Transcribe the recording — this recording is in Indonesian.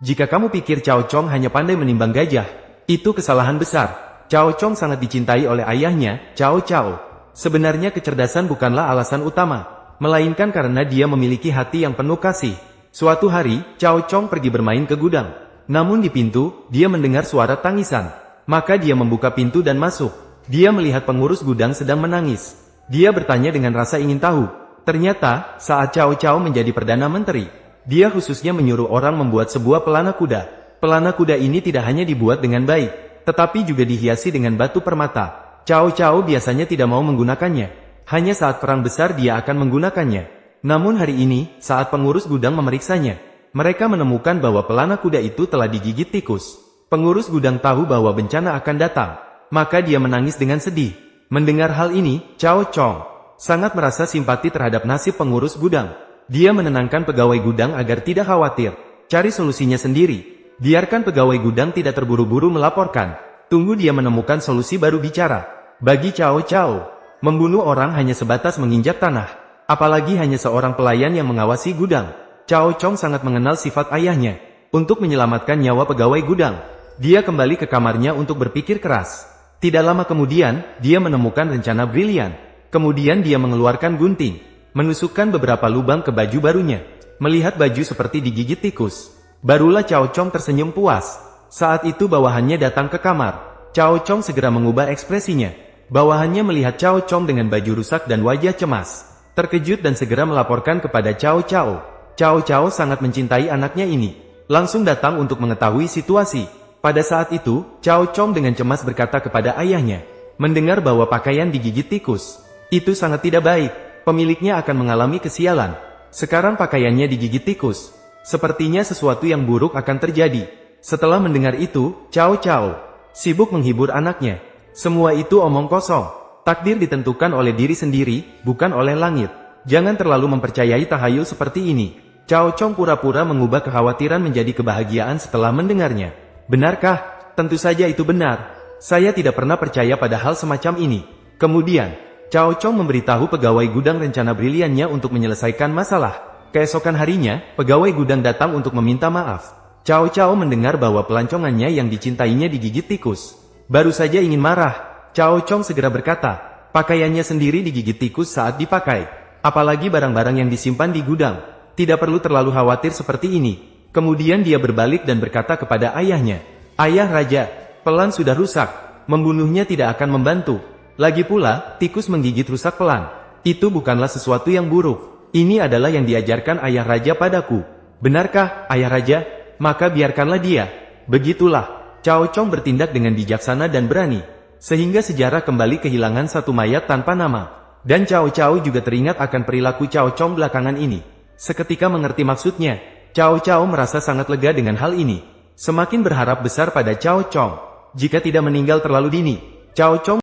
Jika kamu pikir Cao Chong hanya pandai menimbang gajah, itu kesalahan besar. Cao Chong sangat dicintai oleh ayahnya, Cao Cao. Sebenarnya kecerdasan bukanlah alasan utama, melainkan karena dia memiliki hati yang penuh kasih. Suatu hari, Cao Chong pergi bermain ke gudang. Namun di pintu, dia mendengar suara tangisan. Maka dia membuka pintu dan masuk. Dia melihat pengurus gudang sedang menangis. Dia bertanya dengan rasa ingin tahu. Ternyata, saat Cao Cao menjadi Perdana Menteri, dia khususnya menyuruh orang membuat sebuah pelana kuda. Pelana kuda ini tidak hanya dibuat dengan baik, tetapi juga dihiasi dengan batu permata. Cao Cao biasanya tidak mau menggunakannya. Hanya saat perang besar dia akan menggunakannya. Namun hari ini, saat pengurus gudang memeriksanya, mereka menemukan bahwa pelana kuda itu telah digigit tikus. Pengurus gudang tahu bahwa bencana akan datang. Maka dia menangis dengan sedih. Mendengar hal ini, Cao Chong sangat merasa simpati terhadap nasib pengurus gudang. Dia menenangkan pegawai gudang agar tidak khawatir. Cari solusinya sendiri. Biarkan pegawai gudang tidak terburu-buru melaporkan. Tunggu dia menemukan solusi baru bicara. Bagi Cao Cao, membunuh orang hanya sebatas menginjak tanah. Apalagi hanya seorang pelayan yang mengawasi gudang. Cao Chong sangat mengenal sifat ayahnya. Untuk menyelamatkan nyawa pegawai gudang, dia kembali ke kamarnya untuk berpikir keras. Tidak lama kemudian, dia menemukan rencana brilian. Kemudian dia mengeluarkan gunting, menusukkan beberapa lubang ke baju barunya. Melihat baju seperti digigit tikus, barulah Cao Chong tersenyum puas. Saat itu bawahannya datang ke kamar. Cao Chong segera mengubah ekspresinya. Bawahannya melihat Cao Chong dengan baju rusak dan wajah cemas. Terkejut dan segera melaporkan kepada Cao Cao. Cao Cao sangat mencintai anaknya ini. Langsung datang untuk mengetahui situasi. Pada saat itu, Cao Chong dengan cemas berkata kepada ayahnya, mendengar bahwa pakaian digigit tikus. Itu sangat tidak baik, pemiliknya akan mengalami kesialan. Sekarang pakaiannya digigit tikus. Sepertinya sesuatu yang buruk akan terjadi. Setelah mendengar itu, Cao Cao sibuk menghibur anaknya. Semua itu omong kosong. Takdir ditentukan oleh diri sendiri, bukan oleh langit. Jangan terlalu mempercayai tahayul seperti ini. Cao Chong pura-pura mengubah kekhawatiran menjadi kebahagiaan setelah mendengarnya. Benarkah? Tentu saja itu benar. Saya tidak pernah percaya pada hal semacam ini. Kemudian, Cao Chong memberitahu pegawai gudang rencana briliannya untuk menyelesaikan masalah. Keesokan harinya, pegawai gudang datang untuk meminta maaf. Cao Cao mendengar bahwa pelancongannya yang dicintainya digigit tikus. Baru saja ingin marah, Cao Chong segera berkata, pakaiannya sendiri digigit tikus saat dipakai. Apalagi barang-barang yang disimpan di gudang. Tidak perlu terlalu khawatir seperti ini. Kemudian dia berbalik dan berkata kepada ayahnya, Ayah Raja, pelan sudah rusak. Membunuhnya tidak akan membantu. Lagi pula, tikus menggigit rusak pelan. Itu bukanlah sesuatu yang buruk. Ini adalah yang diajarkan ayah raja padaku. Benarkah, ayah raja? Maka biarkanlah dia. Begitulah, Cao Chong bertindak dengan bijaksana dan berani. Sehingga sejarah kembali kehilangan satu mayat tanpa nama. Dan Cao Cao juga teringat akan perilaku Cao Chong belakangan ini. Seketika mengerti maksudnya, Cao Cao merasa sangat lega dengan hal ini. Semakin berharap besar pada Cao Chong. Jika tidak meninggal terlalu dini, Cao Chong